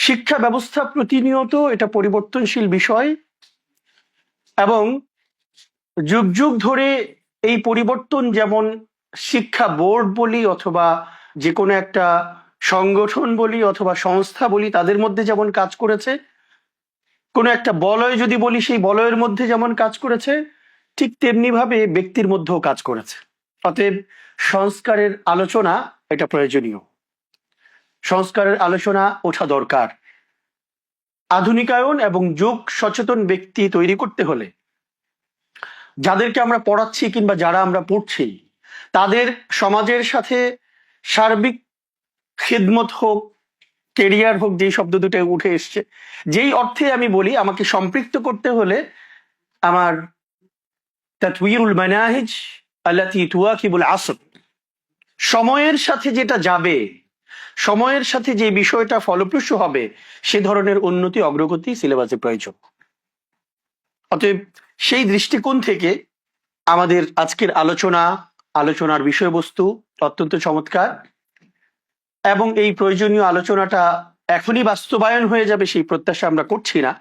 শিক্ষা ব্যবস্থা প্রতিনিয়ত এটা পরিবর্তনশীল বিষয় এবং যুগ যুগ ধরে এই পরিবর্তন যেমন শিক্ষা বোর্ড বলি অথবা যে কোনো একটা সংগঠন বলি অথবা সংস্থা বলি তাদের মধ্যে যেমন কাজ করেছে, কোনো একটা বলয় যদি বলি সেই বলয়ের মধ্যে যেমন কাজ করেছে, ঠিক তেমনি ভাবে ব্যক্তির মধ্যেও কাজ করেছে। অতএব সংস্কারের আলোচনা এটা প্রয়োজনীয়, সংস্কারের আলোচনা ওঠা দরকার। আধুনিকায়ন এবং যুগ সচেতন ব্যক্তি তৈরি করতে হলে যাদেরকে আমরা পড়াচ্ছি কিংবা যারা আমরা পড়ছি তাদের সমাজের সাথে সার্বিক খিদমত হোক, কেরিয়ার হোক, যেই শব্দ দুটো উঠে এসছে, যেই অর্থে আমি বলি আমাকে সম্পৃক্ত করতে হলে আমার তাতওয়িরুল মানাহিজ আল্লাতী তুওয়াকিবুল আসর, সময়ের সাথে যেটা যাবে, সময়ের সাথে যে বিষয়টা ফলপ্রসূ হবে সে ধরনের উন্নতি অগ্রগতি সিলেবাসে প্রয়োজন। অতএব সেই দৃষ্টিকোণ থেকে আমাদের আজকের আলোচনার বিষয়বস্তু অত্যন্ত চমৎকার এবং এই প্রয়োজনীয় আলোচনাটা এখনই বাস্তবায়ন হয়ে যাবে সেই প্রত্যাশা আমরা করছি না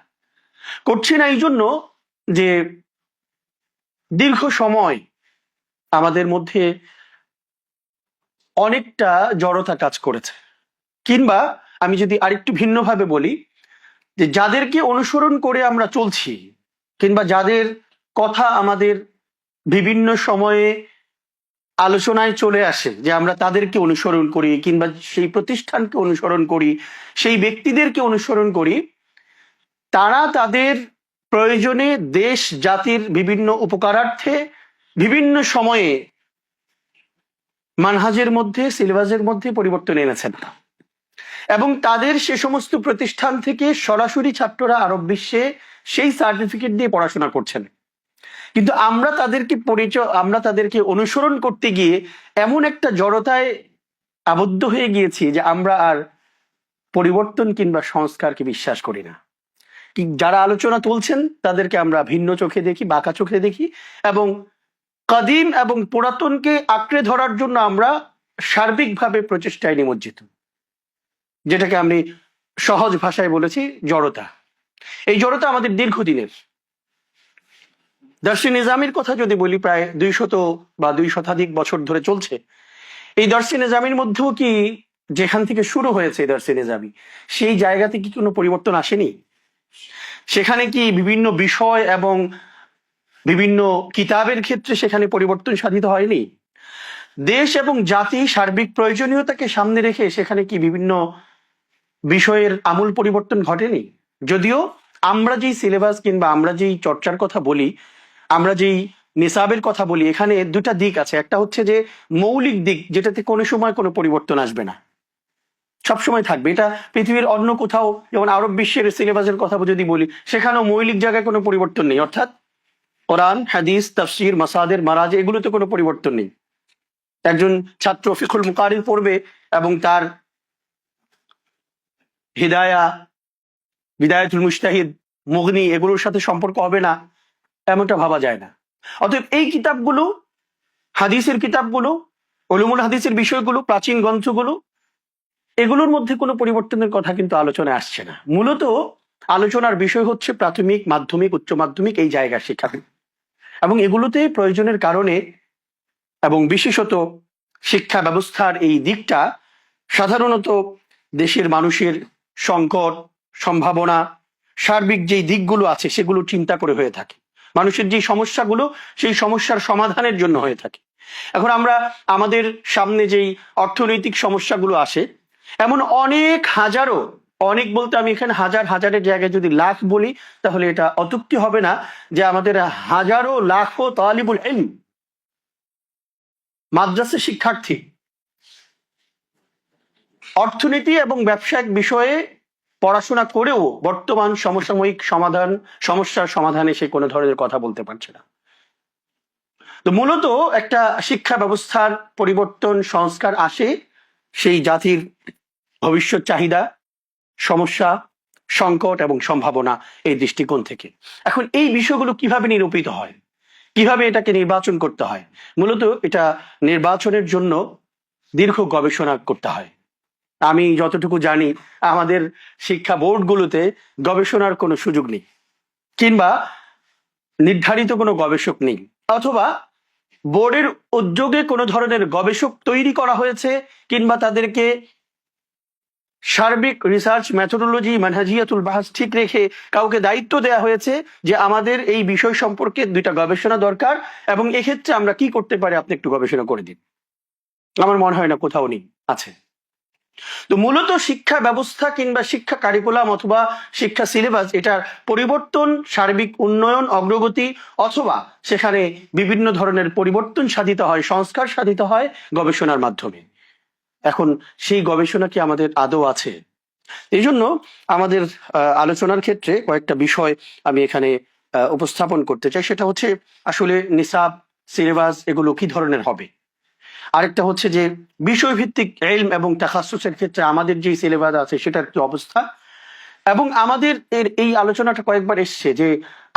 এই জন্য যে দীর্ঘ সময় আমাদের মধ্যে অনেকটা জড়তা কাজ করেছে, কিংবা আমি যদি আরেকটু ভিন্নভাবে বলি যে যাদেরকে অনুসরণ করে আমরা চলছি কিংবা যাদের কথা আমাদের বিভিন্ন সময়ে আলোচনায় চলে আসে যে আমরা তাদেরকে অনুসরণ করি কিংবা সেই প্রতিষ্ঠানকে অনুসরণ করি, সেই ব্যক্তিদেরকে অনুসরণ করি, তারা তাদের প্রয়োজনে দেশ জাতির বিভিন্ন উপকারার্থে বিভিন্ন সময়ে মানহাজের মধ্যে, সিলেবাসের মধ্যে পরিবর্তন এনেছেন এবং তাদের সে সমস্ত প্রতিষ্ঠান থেকে সরাসরি ছাত্ররা আরব বিশ্বে সেই সার্টিফিকেট দিয়ে পড়াশোনা করছেন। কিন্তু আমরা তাদেরকে অনুসরণ করতে গিয়ে এমন একটা জড়তায় আবদ্ধ হয়ে গিয়েছি যে আমরা আর পরিবর্তন কিংবা সংস্কারকে বিশ্বাস করি না। যারা আলোচনা তুলছেন তাদেরকে আমরা ভিন্ন চোখে দেখি, বাঁকা চোখে দেখি এবং কাদিম এবং পুরাতনকে আঁকড়ে ধরার জন্য আমরা সার্বিকভাবে প্রচেষ্টায় নিমজ্জিত, যেটাকে আমি সহজ ভাষায় বলেছি জড়তা। এই জড়তা আমাদের দীর্ঘদিনের। দর্শে নিজামির কথা যদি বলি, প্রায় 200 বা 2 শতাধিক বছর ধরে চলছে। এই দর্শে নিজামির মধ্যেও কি যেখান থেকে শুরু হয়েছে দর্শে নিজামি, সেই জায়গাতে কি কোনো পরিবর্তন আসেনি? সেখানে কি বিভিন্ন বিষয় এবং বিভিন্ন কিতাবের ক্ষেত্রে সেখানে পরিবর্তন সাধিত হয়নি? দেশ এবং জাতি সার্বিক প্রয়োজনীয়তাকে সামনে রেখে সেখানে কি বিভিন্ন বিষয়ের আমূল পরিবর্তন ঘটেনি? যদিও আমরা যেই সিলেবাস কিংবা আমরা যেই চর্চার কথা বলি, আমরা যেই নিসাবের কথা বলি, এখানে দুটা দিক আছে। একটা হচ্ছে যে মৌলিক দিক, যেটাতে কোনো সময় কোনো পরিবর্তন আসবে না, সবসময় থাকবে। এটা পৃথিবীর অন্য কোথাও, যেমন আরব বিশ্বের সিলেবাসের কথা যদি বলি, সেখানেও মৌলিক জায়গায় কোনো পরিবর্তন নেই, অর্থাৎ কোরআন, হাদিস, তাফসির, মাসাদের, মারাজে, এগুলোতে কোনো পরিবর্তন নেই। একজন ছাত্র ফিকুল মুকারির পড়বে এবং তার বিদায়াতুল মুজতাহিদ, মুগনি এগুলোর সাথে সম্পর্ক হবে না, এমনটা ভাবা যায় না। অতএব এই কিতাবগুলো, হাদিসের কিতাবগুলো, উলুমুল হাদিসের বিষয়গুলো, প্রাচীন গ্রন্থগুলো, এগুলোর মধ্যে কোনো পরিবর্তনের কথা কিন্তু আলোচনায় আসছে না। মূলত আলোচনার বিষয় হচ্ছে প্রাথমিক, মাধ্যমিক, উচ্চ মাধ্যমিক এই জায়গার শিক্ষা এবং এগুলোতে প্রয়োজনের কারণে এবং বিশেষত শিক্ষা ব্যবস্থার এই দিকটা সাধারণত দেশের মানুষের সংকট, সম্ভাবনা, সার্বিক যেই দিকগুলো আছে সেগুলো চিন্তা করে হয়ে থাকে। মানুষের যে সমস্যাগুলো, সেই সমস্যার সমাধানের জন্য হয়ে থাকে। এখন আমরা আমাদের সামনে যেই অর্থনৈতিক সমস্যাগুলো আসে, এমন অনেক হাজারো, অনেক বলতে আমি এখানে হাজারের জায়গায় যদি লাখ বলি তাহলে এটা অত্যুক্তি হবে না, যে আমাদের হাজারো লাখো তালিবুল ইলম, মাদ্রাসা শিক্ষার্থী, অর্থনীতি এবং ব্যবসায়িক বিষয়ে পড়াশোনা করেও বর্তমান সমসাময়িক সমস্যার সমাধানে সে কোনো ধরনের কথা বলতে পারছে না। তো মূলত একটা শিক্ষা ব্যবস্থার পরিবর্তন, সংস্কার আসে সেই জাতির ভবিষ্যৎ চাহিদা, সমস্যা, সংকট এবং সম্ভাবনা এই দৃষ্টিকোণ থেকে। এখন এই বিষয়গুলো কিভাবে নিরূপিত হয়, কিভাবে এটাকে নির্বাচন করতে হয়? মূলত এটা নির্বাচনের জন্য দীর্ঘ গবেষণা করতে হয়। আমি যতটুকু জানি আমাদের শিক্ষা বোর্ডগুলোতে গবেষণার কোনো সুযোগ নেই, কিংবা নির্ধারিত কোনো গবেষক নেই, অথবা বোর্ডের উদ্যোগে কোনো ধরনের গবেষক তৈরি করা হয়েছে, কিংবা তাদেরকে সার্বিক রিসার্চ মেথোডোলজি মানহাজিয়াতুল বাহাস ঠিক রেখে কাউকে দায়িত্ব দেওয়া হয়েছে যে আমাদের এই বিষয় সম্পর্কে 2টা গবেষণা দরকার, এবং এক্ষেত্রে আমরা কি করতে পারি আপনি একটু গবেষণা করে দিন। আমার মনে হয় না কোথাও নেই, আছে। তো মূলত শিক্ষা ব্যবস্থা কিংবা শিক্ষা কারিকুলাম অথবা শিক্ষা সিলেবাস, এটার পরিবর্তন, সার্বিক উন্নয়ন, অগ্রগতি, অথবা সেখানে বিভিন্ন ধরনের পরিবর্তন সাধিত হয়, সংস্কার সাধিত হয় গবেষণার মাধ্যমে। এখন সেই গবেষণা কি আমাদের আদৌ আছে? এই জন্য আমাদের আলোচনার ক্ষেত্রে কয়েকটা বিষয় আমি এখানে উপস্থাপন করতে চাই। সেটা হচ্ছে আসলে নিসাব, সিলেবাস এগুলো কি ধরনের হবে। আরেকটা হচ্ছে যে বিষয়ভিত্তিক ইলম এবং তাখাসসুসের ক্ষেত্রে আমাদের যে সিলেবাস আছে সেটার কি অবস্থা, এবং আমাদের এই আলোচনাটা কয়েকবার এসছে যে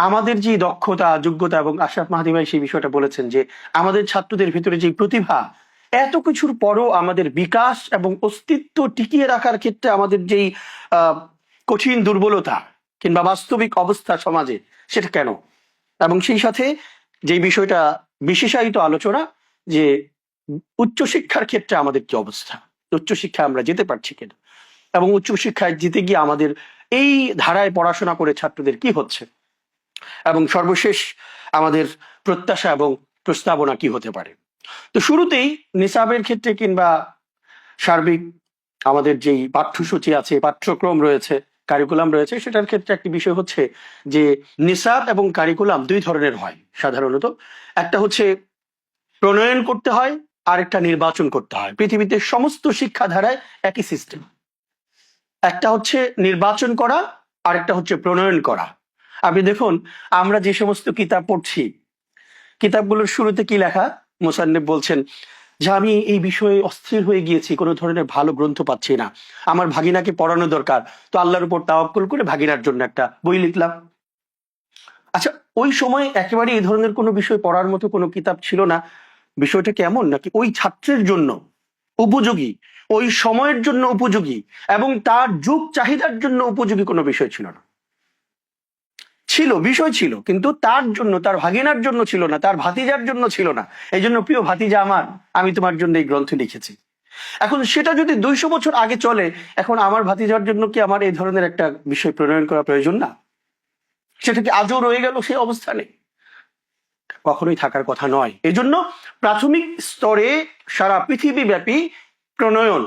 আমাদের যে দক্ষতা, যোগ্যতা, এবং আশরাফ মাহাদী ভাই সেই বিষয়টা বলেছেন যে আমাদের ছাত্রদের ভিতরে যে প্রতিভা, এত কিছুর পরও আমাদের বিকাশ এবং অস্তিত্ব টিকিয়ে রাখার ক্ষেত্রে আমাদের যেই কঠিন দুর্বলতা কিংবা বাস্তবিক অবস্থা সমাজে, সেটা কেন? এবং সেই সাথে যে বিষয়টা বিশেষায়িত আলোচনা, যে উচ্চশিক্ষার ক্ষেত্রে আমাদের কি অবস্থা, উচ্চশিক্ষা আমরা যেতে পারছি কিনা, এবং উচ্চশিক্ষায় যেতে গিয়ে আমাদের এই ধারায় পড়াশোনা করে ছাত্রদের কি হচ্ছে, এবং সর্বশেষ আমাদের প্রত্যাশা এবং প্রস্তাবনা কি হতে পারে। তো শুরুতেই নিসাবের ক্ষেত্রে কিংবা সার্বিক আমাদের যেই পাঠ্যসূচি আছে, পাঠ্যক্রম রয়েছে, কারিকুলাম রয়েছে, সেটার ক্ষেত্রে একটি বিষয় হচ্ছে যে নিসাব এবং কারিকুলাম 2 ধরনের হয় সাধারণত। একটা হচ্ছে প্রণয়ন করতে হয়, আরেকটা নির্বাচন করতে হয়। পৃথিবীতে সমস্ত শিক্ষাধারায় একই সিস্টেম। একটা হচ্ছে নির্বাচন করা, আরেকটা হচ্ছে প্রণয়ন করা। আপনি দেখুন, আমরা যে সমস্ত কিতাব পড়ছি, কিতাবগুলোর শুরুতে কি লেখা? মুসান্নিফ বলছেন যে আমি এই বিষয়ে অস্থির হয়ে গিয়েছি, কোনো ধরনের ভালো গ্রন্থ পাচ্ছি না, আমার ভাগিনাকে পড়ানো দরকার, তো আল্লাহর উপর তাওয়াক্কুল করে ভাগিনার জন্য একটা বই লিখলাম। আচ্ছা, ওই সময় একেবারে এই ধরনের কোনো বিষয় পড়ার মতো কোনো কিতাব ছিল না। বিষয়টা কেমন, নাকি ওই ছাত্রের জন্য উপযোগী, ওই সময়ের জন্য উপযোগী, এবং তার যুগ চাহিদার জন্য উপযোগী কোনো বিষয় ছিল না? ছিল, বিষয় ছিল, কিন্তু তার জন্য, তার ভাগিনার জন্য ছিল না, তার ভাতিজার জন্য ছিল না। এই জন্য প্রিয় ভাতিজা আমার, আমি তোমার জন্য এই গ্রন্থ লিখেছি। এখন সেটা যদি 200 বছর আগে চলে, এখন আমার ভাতিজার জন্য কি আমার এই ধরনের একটা বিষয় প্রণয়ন করা প্রয়োজন না? সেটা কি আজও রয়ে গেল সেই অবস্থানে? কখনোই থাকার কথা নয়। এজন্য প্রাথমিক স্তরে সারা পৃথিবীব্যাপী প্রণয়ন,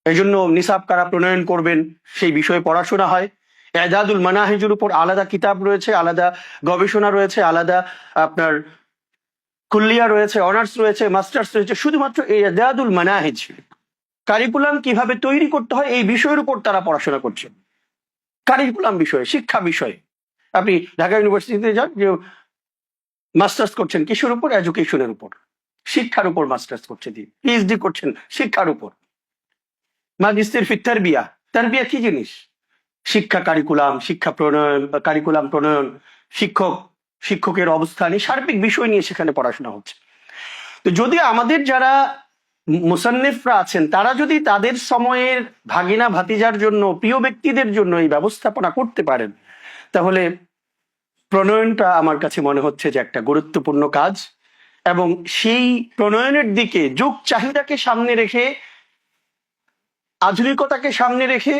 এই জন্য নিসাব কারা প্রণয়ন করবেন সেই বিষয়ে পড়াশোনা হয়। এদাদুল মানাহিজের উপর আলাদা কিতাব রয়েছে, আলাদা গবেষণা রয়েছে, আলাদা আপনার কুল্লিয়া রয়েছে, অনার্স রয়েছে, মাস্টার্স রয়েছে, শুধুমাত্র এই এদাদুল মানাহিজ, কারিকুলাম কিভাবে তৈরি করতে হয় এই বিষয়ের উপর তারা পড়াশোনা করছে। কারিকুলাম বিষয়ে, শিক্ষা বিষয়ে। আপনি ঢাকা ইউনিভার্সিটিতে যান, যে মাস্টার্স করছেন কিসের উপর? এডুকেশনের উপর, শিক্ষার উপর মাস্টার্স করছে, পিএইচডি করছেন শিক্ষার উপর। ম্যাজিস্ট্রেট ফি তারবিয়া, তারবিয়া কি জিনিস? শিক্ষা কারিকুলাম, শিক্ষা প্রণয়ন, কারিকুলাম প্রণয়ন, শিক্ষকের অবস্থান, এই সার্বিক বিষয় নিয়ে সেখানে পড়াশোনা হচ্ছে। তো যদি আমাদের যারা মুসান্নিফরা আছেন, তারা যদি তাদের সময়ের ভাগিনা ভাতিজার জন্য, প্রিয় ব্যক্তিদের জন্য এই ব্যবস্থাপনা করতে পারেন, তাহলে প্রণয়নটা আমার কাছে মনে হচ্ছে যে একটা গুরুত্বপূর্ণ কাজ। এবং সেই প্রণয়নের দিকে যুগ চাহিদাকে সামনে রেখে, আধুনিকতাকে সামনে রেখে,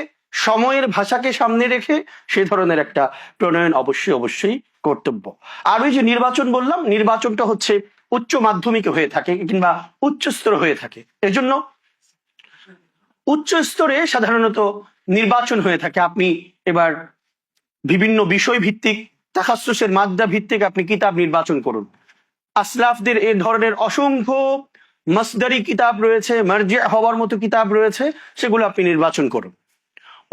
সময়ের ভাষাকে সামনে রেখে সে ধরনের একটা প্রণয়ন অবশ্যই অবশ্যই কর্তব্য। আর ওই যে নির্বাচন বললাম, নির্বাচনটা হচ্ছে উচ্চ মাধ্যমিকে হয়ে থাকে কিংবা উচ্চ স্তরে হয়ে থাকে। এজন্য উচ্চ স্তরে সাধারণত নির্বাচন হয়ে থাকে। আপনি এবার বিভিন্ন বিষয় ভিত্তিক, তাখাসসুসের মাদ্দা ভিত্তিক আপনি কিতাব নির্বাচন করুন। আসলাফদের এ ধরনের অসংখ্য মাসদারি কিতাব রয়েছে, মারজি হওয়ার মতো কিতাব রয়েছে, সেগুলো আপনি নির্বাচন করুন।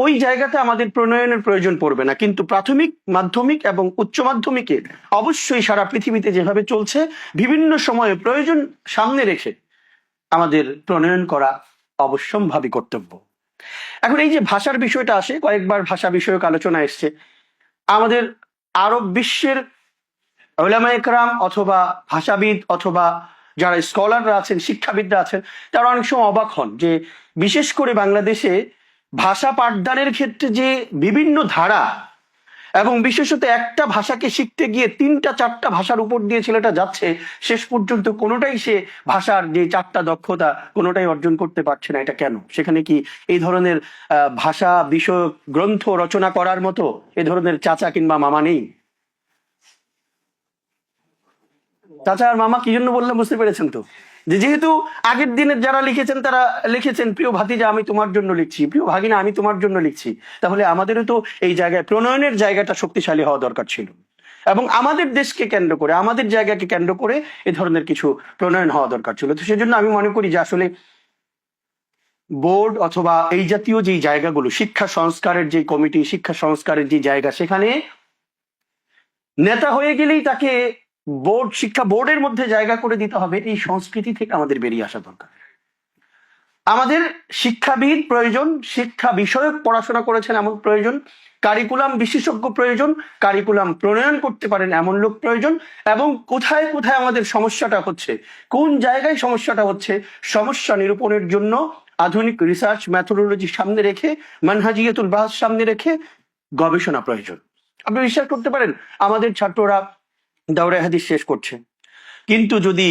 ওই জায়গাতে আমাদের প্রণয়নের প্রয়োজন পড়বে না। কিন্তু প্রাথমিক, মাধ্যমিক এবং উচ্চ মাধ্যমিকে অবশ্যই সারা পৃথিবীতে যেভাবে চলছে, বিভিন্ন সময়ে প্রয়োজন সামনে রেখে আমাদের প্রণয়ন করা অবশ্যম্ভাবী কর্তব্য। এখন এই যে ভাষার বিষয়টা আসে, কয়েকবার ভাষা বিষয়ক আলোচনা এসছে। আমাদের আরব বিশ্বের উলামায়ে কেরাম অথবা ভাষাবিদ অথবা যারা স্কলাররা আছেন, শিক্ষাবিদরা আছেন, তারা অনেক সময় অবাক হন যে বিশেষ করে বাংলাদেশে ভাষা পাঠদানের ক্ষেত্রে যে বিভিন্ন ধারা, এবং বিশেষত একটা ভাষাকে শিখতে গিয়ে 3-4টা ভাষার উপর দিয়ে ছেলেটা যাচ্ছে, শেষ পর্যন্ত কোনোটাই সে ভাষার যে 4টা দক্ষতা কোনোটাই অর্জন করতে পারছে না। এটা কেন? সেখানে কি এই ধরনের ভাষা বিষয়ক গ্রন্থ রচনা করার মতো এ ধরনের চাচা কিংবা মামা নেই? চাচা আর মামা কি জন্য বললাম বুঝতে পেরেছেন তো? যেহেতু আগের দিনের যারা লিখেছেন তারা লিখেছেন, প্রিয় ভাতিজা আমি তোমার জন্য লিখছি, প্রিয় ভাগিনা আমি তোমার জন্য লিখছি, তাহলে আমাদেরও তো এই জায়গায় প্রণয়নের জায়গাটা শক্তিশালী হওয়া দরকার ছিল, এবং আমাদের দেশকে কেন্দ্র করে, আমাদের জায়গাকে কেন্দ্র করে এ ধরনের কিছু প্রণয়ন হওয়া দরকার ছিল। তো সেজন্য আমি মনে করি যে আসলে বোর্ড অথবা এই জাতীয় যে জায়গাগুলো, শিক্ষা সংস্কারের যে কমিটি, শিক্ষা সংস্কারের যে জায়গা, সেখানে নেতা হয়ে গেলেই তাকে শিক্ষা বোর্ডের মধ্যে জায়গা করে দিতে হবে, এই সংস্কৃতি থেকে আমাদের বেরিয়ে আসা দরকার। আমাদের শিক্ষাবিদ প্রয়োজন, শিক্ষা বিষয়ক পড়াশোনা করেছেন এমন প্রয়োজন, কারিকুলাম বিশেষজ্ঞ প্রয়োজন, কারিকুলাম প্রণয়ন করতে পারেন এমন লোক প্রয়োজন, এবং কোথায় কোথায় আমাদের সমস্যাটা হচ্ছে, কোন জায়গায় সমস্যাটা হচ্ছে, সমস্যা নিরূপণের জন্য আধুনিক রিসার্চ মেথোডোলজি সামনে রেখে, মানহাজিয়াতুল বাহস সামনে রেখে গবেষণা প্রয়োজন। আপনি বিশ্বাস করতে পারেন আমাদের ছাত্ররা দাওরায়ে হাদিস শেষ করছে, কিন্তু যদি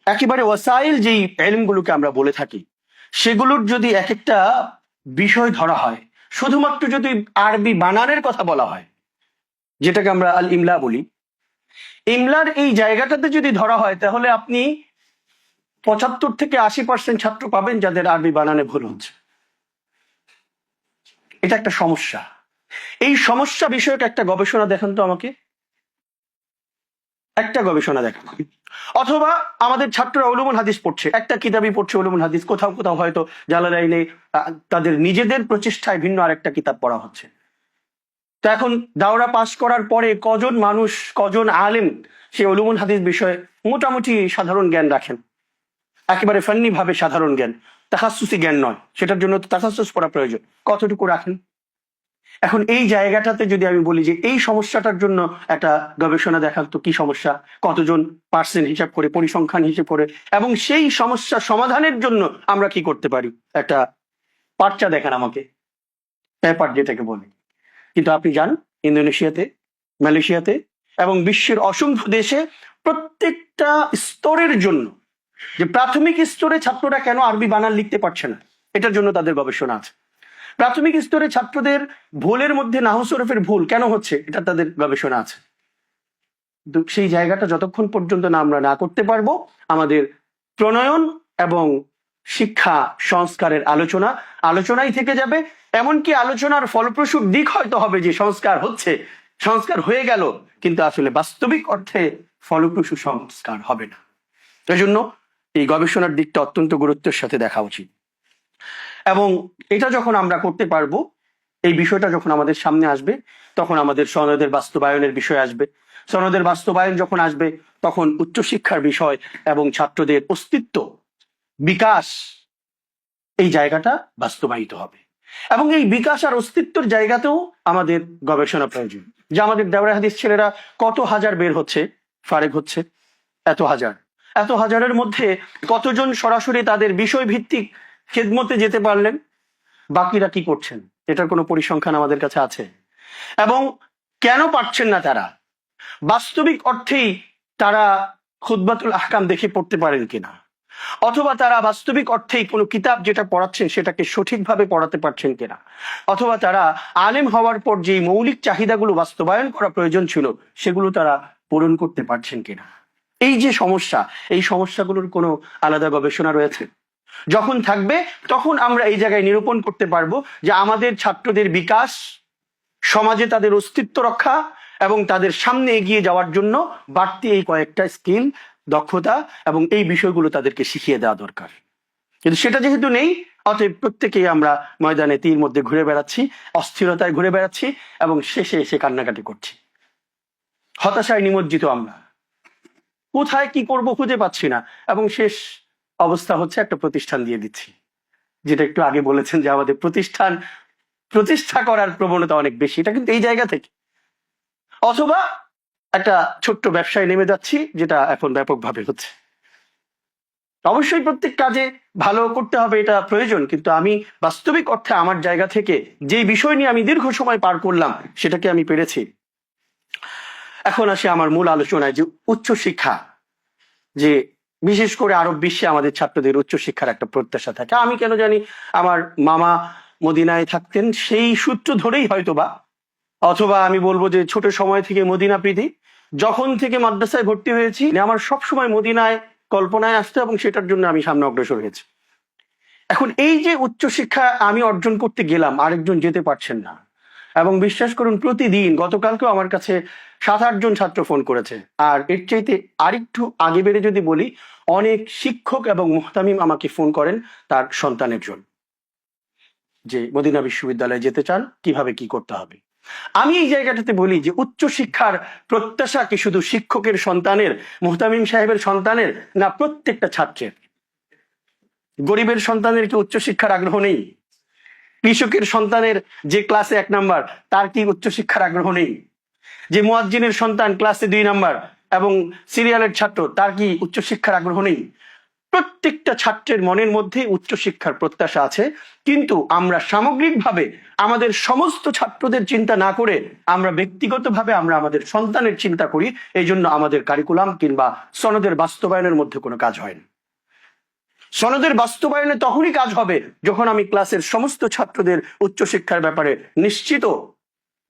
একেবারে ওয়াসাইল যেই এলমগুলোকে আমরা বলে থাকি সেগুলোর যদি এক একটা বিষয় ধরা হয়, শুধুমাত্র যদি আরবি বানানের কথা বলা হয়, যেটাকে আমরা আল ইমলা বলি, ইমলার এই জায়গাটাতে যদি ধরা হয়, তাহলে আপনি 75-80% ছাত্র পাবেন যাদের আরবি বানানে ভুল হচ্ছে। এটা একটা সমস্যা। এই সমস্যা বিষয়ক একটা গবেষণা দেখান তো আমাকে, একটা গবেষণা দেখান। অথবা আমাদের ছাত্ররা উলুমুল হাদিস পড়ছে, একটা কিতাবই পড়ছে উলুমুল হাদিস, কোথাও কোথাও হয়তো জালালাইনে তাদের নিজেদের প্রচেষ্টায় ভিন্ন আরেকটা কিতাব পড়া হচ্ছে। তো এখন দাওরা পাস করার পরে কজন মানুষ, কজন আলেম সে উলুমুল হাদিস বিষয়ে মোটামুটি সাধারণ জ্ঞান রাখেন, একেবারে ফান্নি ভাবে সাধারণ জ্ঞান, তাখাসুসি জ্ঞান নয়, সেটার জন্য তো তাখাসুস পড়া প্রয়োজন, কতটুকু রাখেন? এখন এই জায়গাটাতে যদি আমি বলি যে এই সমস্যাটার জন্য একটা গবেষণা দেখান তো, কি সমস্যা, কতজন পার্সেন্ট হিসাব করে, পরিসংখ্যান হিসেব করে, এবং সেই সমস্যা সমাধানের জন্য আমরা কি করতে পারি, একটা পার্চা দেখান আমাকে, পেপার যেটাকে বলে। কিন্তু আপনি যান ইন্দোনেশিয়াতে, মালয়েশিয়াতে এবং বিশ্বের অসংখ্য দেশে প্রত্যেকটা স্তরের জন্য, যে প্রাথমিক স্তরে ছাত্ররা কেন আরবি বানান লিখতে পারছে না, এটার জন্য তাদের গবেষণা আছে। প্রাথমিক স্তরে ছাত্রদের ভুলের মধ্যে নাহু সরফের ভুল কেন হচ্ছে, এটা তাদের গবেষণা আছে। সেই জায়গাটা যতক্ষণ পর্যন্ত না আমরা না করতে পারবো, আমাদের প্রণয়ন এবং শিক্ষা সংস্কারের আলোচনাই থেকে যাবে। এমনকি আলোচনার ফলপ্রসূ দিক হয়তো হবে যে সংস্কার হচ্ছে, সংস্কার হয়ে গেল, কিন্তু আসলে বাস্তবিক অর্থে ফলপ্রসূ সংস্কার হবে না। এজন্য এই গবেষণার দিকটা অত্যন্ত গুরুত্বের সাথে দেখা উচিত, এবং এটা যখন আমরা করতে পারবো, এই বিষয়টা যখন আমাদের সামনে আসবে, তখন আমাদের সনদের বাস্তবায়নের বিষয় আসবে। সনদের বাস্তবায়ন যখন আসবে, তখন উচ্চশিক্ষার বিষয় এবং ছাত্রদের অস্তিত্ব বিকাশ, এই জায়গাটা বাস্তবায়িত হবে। এবং এই বিকাশ আর অস্তিত্বের জায়গাতেও আমাদের গবেষণা প্রয়োজন। যে আমাদের দাওরায়ে হাদিস ছেলেরা কত হাজার বের হচ্ছে, ফারেক হচ্ছে, এত হাজারের মধ্যে কতজন সরাসরি তাদের বিষয় ভিত্তিক খেদমতে যেতে পারলেন, বাকিরা কি করছেন, এটার কোনো পরিসংখ্যান আমাদের কাছে আছে? এবং কেন পারছেন না তারা, বাস্তবিক অর্থেই তারা খুতবাতুল আহকাম দেখে পড়তে পারেন কিনা, অথবা তারা বাস্তবিক অর্থেই কোনো কিতাব যেটা পড়াচ্ছেন সেটাকে সঠিকভাবে পড়াতে পারছেন কিনা, অথবা তারা আলেম হওয়ার পর যে মৌলিক চাহিদাগুলো বাস্তবায়ন করা প্রয়োজন ছিল সেগুলো তারা পূরণ করতে পারছেন কিনা। এই যে সমস্যা, এই সমস্যাগুলোর কোনো আলাদা গবেষণা রয়েছে? যখন থাকবে তখন আমরা এই জায়গায় নিরূপণ করতে পারবো যে আমাদের ছাত্রদের বিকাশ, সমাজে তাদের অস্তিত্ব রক্ষা এবং তাদের সামনে এগিয়ে যাওয়ার জন্য বাড়তি এই কয়েকটা স্কিল, দক্ষতা এবং এই বিষয়গুলো তাদেরকে শিখিয়ে দেওয়া দরকার। কিন্তু সেটা যেহেতু নেই, অতএব প্রত্যেকেই আমরা ময়দানে তীর মধ্যে ঘুরে বেড়াচ্ছি, অস্থিরতায় ঘুরে বেড়াচ্ছি এবং শেষে এসে কান্নাকাটি করছি, হতাশায় নিমজ্জিত। আমরা কোথায় কি করব খুঁজে পাচ্ছি না, এবং শেষ অবস্থা হচ্ছে একটা প্রতিষ্ঠান দিয়ে দিচ্ছি, যেটা একটু আগে বলেছেন যে আমাদের প্রতিষ্ঠা করার প্রবণতা অনেক বেশি, এটা কিন্তু এই জায়গা থেকে। অথবা একটা ছোট্ট ব্যবসায় নেমে যাচ্ছি, যেটা এখন ব্যাপকভাবে হচ্ছে। অবশ্যই প্রত্যেক কাজে ভালো করতে হবে, এটা প্রয়োজন, কিন্তু আমি বাস্তবিক অর্থে আমার জায়গা থেকে যে বিষয় নিয়ে আমি দীর্ঘ সময় পার করলাম সেটাকে আমি পেরেছি। এখন আসে আমার মূল আলোচনায়, যে উচ্চশিক্ষা, যে বিশেষ করে আরব বিশ্বে আমাদের ছাত্রদের উচ্চশিক্ষার একটা প্রত্যাশা থাকে। আমি কেন জানি আমার মামা মদিনায় থাকতেন, সেই সূত্র ধরেই হয়তোবা, অথবা আমি বলবো যে ছোট সময় থেকে মদিনা প্রীতি, যখন থেকে মাদ্রাসায় ভর্তি হয়েছি আমার সব সময় মদিনায় কল্পনায় আসতো এবং সেটার জন্য আমি সামনে অগ্রসর হয়েছি। এখন এই যে উচ্চশিক্ষা আমি অর্জন করতে গেলাম, আরেকজন যেতে পারছেন না, এবং বিশ্বাস করুন প্রতিদিন, গতকালকেও আমার কাছে 7-8 জন ছাত্র ফোন করেছে। আর এর চাইতে আরেকটু আগে বেড়ে যদি বলি, অনেক শিক্ষক এবং মুহতামিম আমাকে ফোন করেন তার সন্তানের জন্য, যে মদিনা বিশ্ববিদ্যালয়ে যেতে চান, কিভাবে কি করতে হবে। আমি এই জায়গাটাতে বলি যে উচ্চশিক্ষার প্রত্যাশা কি শুধু শিক্ষকের সন্তানের, মুহতামিম সাহেবের সন্তানের, না প্রত্যেকটা ছাত্রের? গরিবের সন্তানের কি উচ্চশিক্ষার আগ্রহ নেই? কৃষকের সন্তানের যে ক্লাসে 1 নাম্বার, তার কি উচ্চশিক্ষার আগ্রহ নেই? যে মুয়াজ্জিনের সন্তান ক্লাসে 2 নাম্বার এবং সিরিয়ালের ছাত্র, তার কি উচ্চশিক্ষার আগ্রহ নেই? প্রত্যেকটা ছাত্রের মনের মধ্যে উচ্চশিক্ষার প্রত্যাশা আছে, কিন্তু আমরা সামগ্রিকভাবে আমাদের সমস্ত ছাত্রদের চিন্তা না করে আমরা ব্যক্তিগতভাবে আমরা আমাদের সন্তানের চিন্তা করি। এই জন্য আমাদের কারিকুলাম কিংবা সনদের বাস্তবায়নের মধ্যে কোনো কাজ হয় না। সনদের বাস্তবায়নে তখনই কাজ হবে যখন আমি ক্লাসের সমস্ত ছাত্রদের উচ্চশিক্ষার ব্যাপারে নিশ্চিত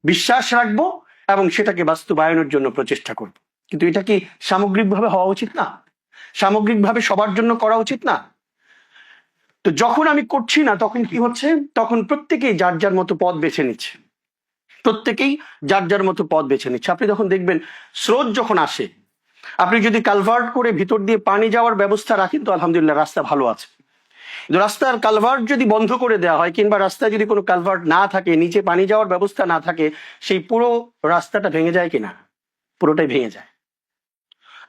বিশ্বাস রাখবো এবং সেটাকে বাস্তবায়নের জন্য প্রচেষ্টা করব। কিন্তু এটা কি সামগ্রিকভাবে হওয়া উচিত না? সামগ্রিকভাবে সবার জন্য করা উচিত না? তো যখন আমি করছি না, তখন কি হচ্ছে? তখন প্রত্যেকেই যার যার মতো পথ বেছে নিচ্ছে, প্রত্যেকেই যার যার মতো পথ বেছে নিচ্ছে। আপনি যখন দেখবেন স্রোত যখন আসে, আপনি যদি কালভার্ট করে ভিতর দিয়ে পানি যাওয়ার ব্যবস্থা রাখেন তো আলহামদুলিল্লাহ রাস্তা ভালো আছে। কিন্তু রাস্তার কালভার্ট যদি বন্ধ করে দেওয়া হয়, কিংবা রাস্তায় যদি কোনো কালভার্ট না থাকে, নিচে পানি যাওয়ার ব্যবস্থা না থাকে, সেই পুরো রাস্তাটা ভেঙে যায় কিনা? পুরোটাই ভেঙে যায়।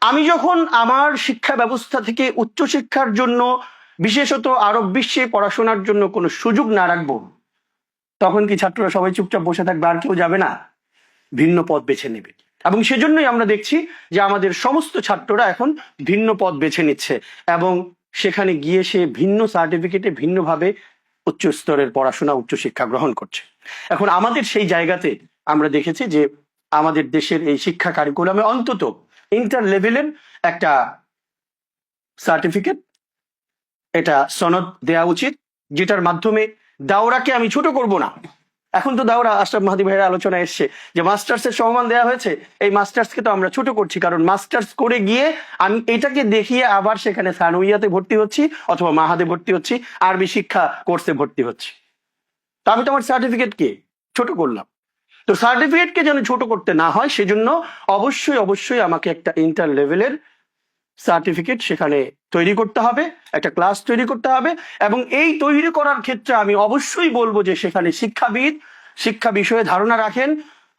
আমি যখন আমার শিক্ষা ব্যবস্থা থেকে উচ্চশিক্ষার জন্য, বিশেষত আরব বিশ্বে পড়াশোনার জন্য কোনো সুযোগ না রাখবো, তখন কি ছাত্ররা সবাই চুপচাপ বসে থাকবে, আর কেউ যাবে না? ভিন্ন পথ বেছে নেবে। এবং সেজন্যই আমরা দেখছি যে আমাদের সমস্ত ছাত্ররা এখন ভিন্ন পথ বেছে নিচ্ছে এবং সেখানে গিয়ে সে ভিন্ন সার্টিফিকেটে ভিন্নভাবে উচ্চ স্তরের পড়াশোনা, উচ্চশিক্ষা গ্রহণ করছে। এখন আমাদের সেই জায়গাতে আমরা দেখেছি যে আমাদের দেশের এই শিক্ষা কারিকুলামে অন্তত ইন্টার লেভেলের একটা সার্টিফিকেট, এটা সনদ দেওয়া উচিত, যেটার মাধ্যমে দাওরাকে আমি ছোট করব না। এখন তো দাওরা, আশরাফ মাহাদি ভাইয়ের আলোচনা এসছে যে মাস্টার্সের সম্মান দেওয়া হয়েছে, এই মাস্টার্সকে তো আমরা ছোট করছি, কারণ মাস্টার্স করে গিয়ে আমি এটাকে দেখিয়ে আবার সেখানে সানুইয়াতে ভর্তি হচ্ছি অথবা মাহাদে ভর্তি হচ্ছি, আরবি শিক্ষা কোর্সে ভর্তি হচ্ছি। তা আমি তো আমার সার্টিফিকেটকে ছোট করলাম। তো সার্টিফিকেটকে যেন ছোট করতে না হয়, সেজন্য অবশ্যই অবশ্যই আমাকে একটা ইন্টার লেভেলের সার্টিফিকেট সেখানে তৈরি করতে হবে, একটা ক্লাস তৈরি করতে হবে। এবং এই তৈরি করার ক্ষেত্রে আমি অবশ্যই বলবো যে সেখানে শিক্ষাবিদ শিক্ষা বিষয়ে ধারণা রাখেন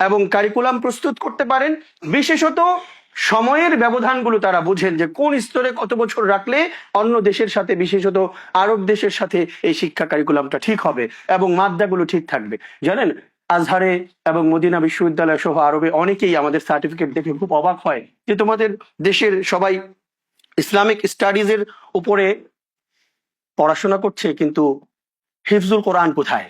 এবং কারিকুলাম প্রস্তুত করতে পারেন। বিশেষত সময়ের ব্যবধানগুলো তারা বুঝেন, যে কোন স্তরে কত বছর রাখলে অন্য দেশের সাথে, বিশেষত আরব দেশের সাথে এই শিক্ষা কারিকুলামটা ঠিক হবে এবং মাদ্দাগুলো ঠিক থাকবে। জানেন, আজহারে এবং মদিনা বিশ্ববিদ্যালয় সহ আরবে অনেকেই আমাদের সার্টিফিকেট দেখে খুব অবাক হয় যে তোমাদের দেশের সবাই ইসলামিক স্টাডিজ এর উপরে পড়াশোনা করছে, কিন্তু হিফজুল কোরআন কোথায়?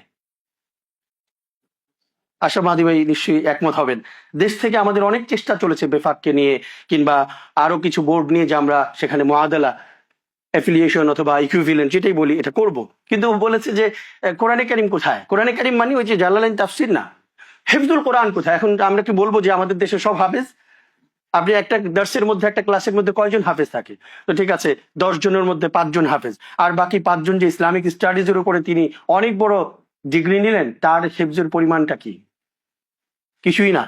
আশা মাহাদি ভাই নিশ্চয়ই একমত হবেন। দেশ থেকে আমাদের অনেক চেষ্টা চলেছে বেফাককে নিয়ে কিংবা আরো কিছু বোর্ড নিয়ে, যে আমরা সেখানে মুআদালা, অ্যাফিলিয়েশন অথবা ইকুইভ্যালেন্ট যেটাই বলি এটা করব, কিন্তু বলেছে যে কোরআনে কারিম কোথায়? কোরআনে কারিম মানে ওই যে জালালাইন তাফসির না, হিফজুল কোরআন কোথায়? এখন আমরা কি বলবো যে আমাদের দেশে সব হাফেজ? আপনি একটা দার্সের মধ্যে, একটা ক্লাসের মধ্যে কয়জন হাফেজ থাকে? তো ঠিক আছে, 10 জনের মধ্যে 5 জন হাফেজ, আর বাকি 5 জন যে ইসলামিক স্টাডিজ এর উপরে তিনি অনেক বড় ডিগ্রি নিলেন, তার হিফজের পরিমাণটা কি? কিছুই না।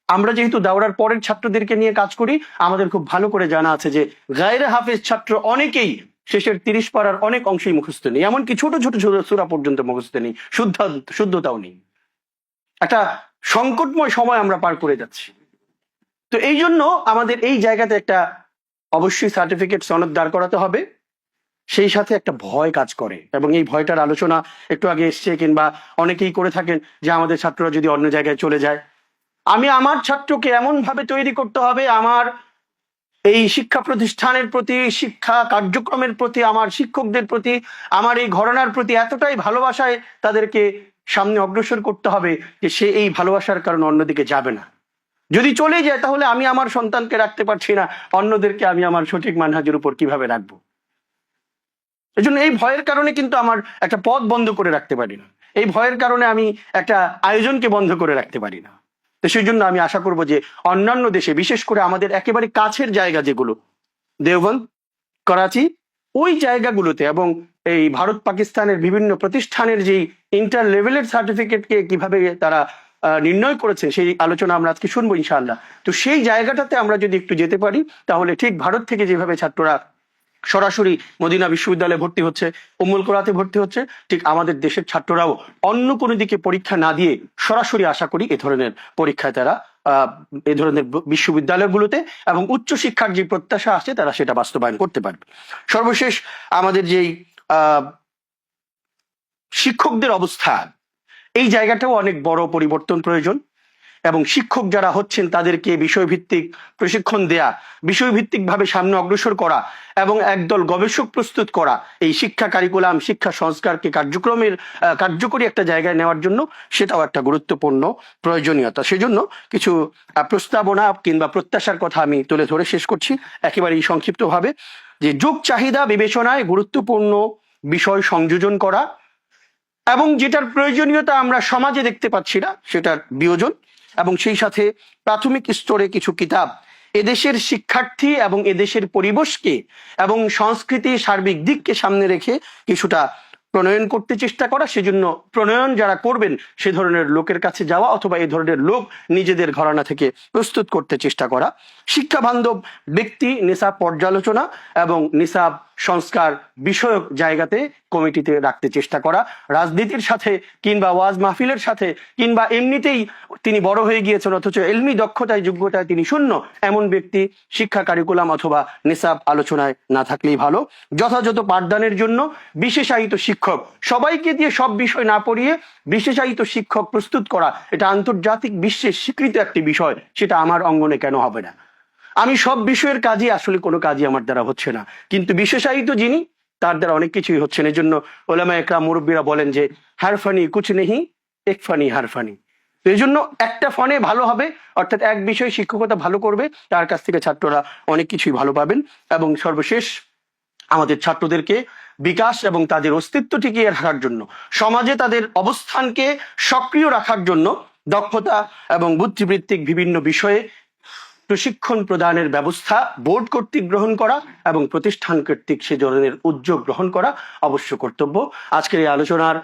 আমরা যেহেতু দাওরার পরের ছাত্রদেরকে নিয়ে কাজ করি, আমাদের খুব ভালো করে জানা আছে যে গায়রে হাফেজ ছাত্র অনেকেই শেষের 30 পারার অনেক অংশই মুখস্থ নেই, এমনকি ছোট ছোট সূরা পর্যন্ত মুখস্থ নেই, শুদ্ধতাও নেই। একটা সংকটময় সময় আমরা পার করে যাচ্ছি। তো এই জন্য আমাদের এই জায়গাতে একটা অবশ্যই সার্টিফিকেট সনদ দাঁড় করাতে হবে। সেই সাথে একটা ভয় কাজ করে, এবং এই ভয়টার আলোচনা একটু আগে এসছে, কিংবা অনেকেই করে থাকেন, যে আমাদের ছাত্ররা যদি অন্য জায়গায় চলে যায়, আমি আমার ছাত্রকে এমন ভাবে তৈরি করতে হবে, আমার এই শিক্ষা প্রতিষ্ঠানের প্রতি, শিক্ষা কার্যক্রমের প্রতি, আমার শিক্ষকদের প্রতি, আমার এই ঘরানার প্রতি এতটাই ভালোবাসায় তাদেরকে সামনে অগ্রসর করতে হবে যে সে এই ভালোবাসার কারণে অন্যদিকে যাবে না। যদি চলে যায় তাহলে আমি আমার সন্তানকে রাখতে পারছি না, অন্যদেরকে আমি আমার সঠিক মানহাজের উপর কিভাবে রাখবো? এজন্য এই ভয়ের কারণে কিন্তু আমার একটা পথ বন্ধ করে রাখতে পারি না, এই ভয়ের কারণে আমি একটা আয়োজনকে বন্ধ করে রাখতে পারি না। তো সেই জন্য আমি আশা করব যে অন্যান্য দেশে, বিশেষ করে আমাদের একেবারে কাছের জায়গা যেগুলো, দেওবন্দ, করাচি, ওই জায়গাগুলোতে এবং এই ভারত পাকিস্তানের বিভিন্ন প্রতিষ্ঠানের যেই ইন্টার লেভেলের সার্টিফিকেটকে কিভাবে তারা নির্ণয় করেছে, সেই আলোচনা আমরা আজকে শুনবো ইনশাআল্লাহ। তো সেই জায়গাটাতে আমরা যদি একটু যেতে পারি তাহলে ঠিক ভারত থেকে যেভাবে ছাত্ররা সরাসরি মদিনা বিশ্ববিদ্যালয়ে ভর্তি হচ্ছে, উম্মুল কোরাতে ভর্তি হচ্ছে, ঠিক আমাদের দেশের ছাত্ররাও অন্য কোনো দিকে পরীক্ষা না দিয়ে সরাসরি আশা করি এ ধরনের পরীক্ষায় তারা এ ধরনের বিশ্ববিদ্যালয়গুলোতে এবং উচ্চশিক্ষার যে প্রত্যাশা আছে তারা সেটা বাস্তবায়ন করতে পারবে। সর্বশেষ আমাদের যেই শিক্ষকদের অবস্থা, এই জায়গাটাও অনেক বড় পরিবর্তন প্রয়োজন এবং শিক্ষক যারা হচ্ছেন তাদেরকে বিষয়ভিত্তিক প্রশিক্ষণ দেয়া, বিষয়ভিত্তিক ভাবে সামনে অগ্রসর করা এবং একদল গবেষক প্রস্তুত করা, এই শিক্ষা কারিকুলাম, শিক্ষা সংস্কারকে কার্যক্রমের কার্যকরী একটা জায়গায় নেওয়ার জন্য সেটাও একটা গুরুত্বপূর্ণ প্রয়োজনীয়তা। সেজন্য কিছু প্রস্তাবনা কিংবা প্রত্যাশার কথা আমি তুলে ধরে শেষ করছি একেবারেই সংক্ষিপ্তভাবে। যে যুগ চাহিদা বিবেচনায় গুরুত্বপূর্ণ বিষয় সংযোজন করা এবং যেটার প্রয়োজনীয়তা আমরা সমাজে দেখতে পাচ্ছি না সেটার বিয়োজন, এবং সেই সাথে প্রাথমিক স্তরে কিছু কিতাব এদেশের শিক্ষার্থী এবং এদেশের পরিবেশকে এবং সংস্কৃতি সার্বিক দিককে সামনে রেখে কিছুটা প্রণয়ন করতে চেষ্টা করা। সেজন্য প্রণয়ন যারা করবেন সে ধরনের লোকের কাছে যাওয়া অথবা এই ধরনের লোক নিজেদের ঘরানা থেকে প্রস্তুত করতে চেষ্টা করা। শিক্ষা বান্ধব ব্যক্তি নিসাব পর্যালোচনা এবং নিসাব সংস্কার বিষয়ক জায়গাতে কমিটিতে রাখতে চেষ্টা করা। রাজনীতির সাথে কিংবা ওয়াজ মাহফিলের সাথে কিংবা এমনিতেই তিনি বড় হয়ে গিয়েছেন অথচ এলমি দক্ষতায় যোগ্যতায় তিনি শূন্য, এমন ব্যক্তি শিক্ষা কারিকুলাম অথবা নিসাব আলোচনায় না থাকলেই ভালো। যথাযথ পাঠদানের জন্য বিশেষায়িত শিক্ষক, সবাইকে দিয়ে সব বিষয় না পড়িয়ে বিশেষায়িত শিক্ষক প্রস্তুত করা, এটা আন্তর্জাতিক বিশ্বের স্বীকৃত একটি বিষয়, সেটা আমার অঙ্গনে কেন হবে না? আমি সব বিষয়ের কাজই, আসলে কোনো কাজই আমার দ্বারা হচ্ছে না, কিন্তু বিশেষায়িত যিনি তার দ্বারা অনেক কিছুই হচ্ছে না। এই জন্য ওলামা একরাম মুরব্বীরা বলেন যে হার ফানি কুছ নেহি, এক ফানি হার ফানি। তো এই জন্য একটা ফনে ভালো হবে, অর্থাৎ এক বিষয়ে শিক্ষকতা ভালো করবে, তার কাছ থেকে ছাত্ররা অনেক কিছুই ভালো পাবেন। এবং সর্বশেষ আমাদের ছাত্রদেরকে বিকাশ এবং তাদের অস্তিত্ব টিকিয়ে রাখার জন্য, সমাজে তাদের অবস্থানকে সক্রিয় রাখার জন্য দক্ষতা এবং বুদ্ধিবৃত্তিক বিভিন্ন বিষয়ে প্রশিক্ষণ প্রদানের ব্যবস্থা বোর্ড কর্তৃক গ্রহণ করা এবং প্রতিষ্ঠান কর্তৃক সে ধরনের উদ্যোগ গ্রহণ করা অবশ্য কর্তব্য। আজকের এই আলোচনার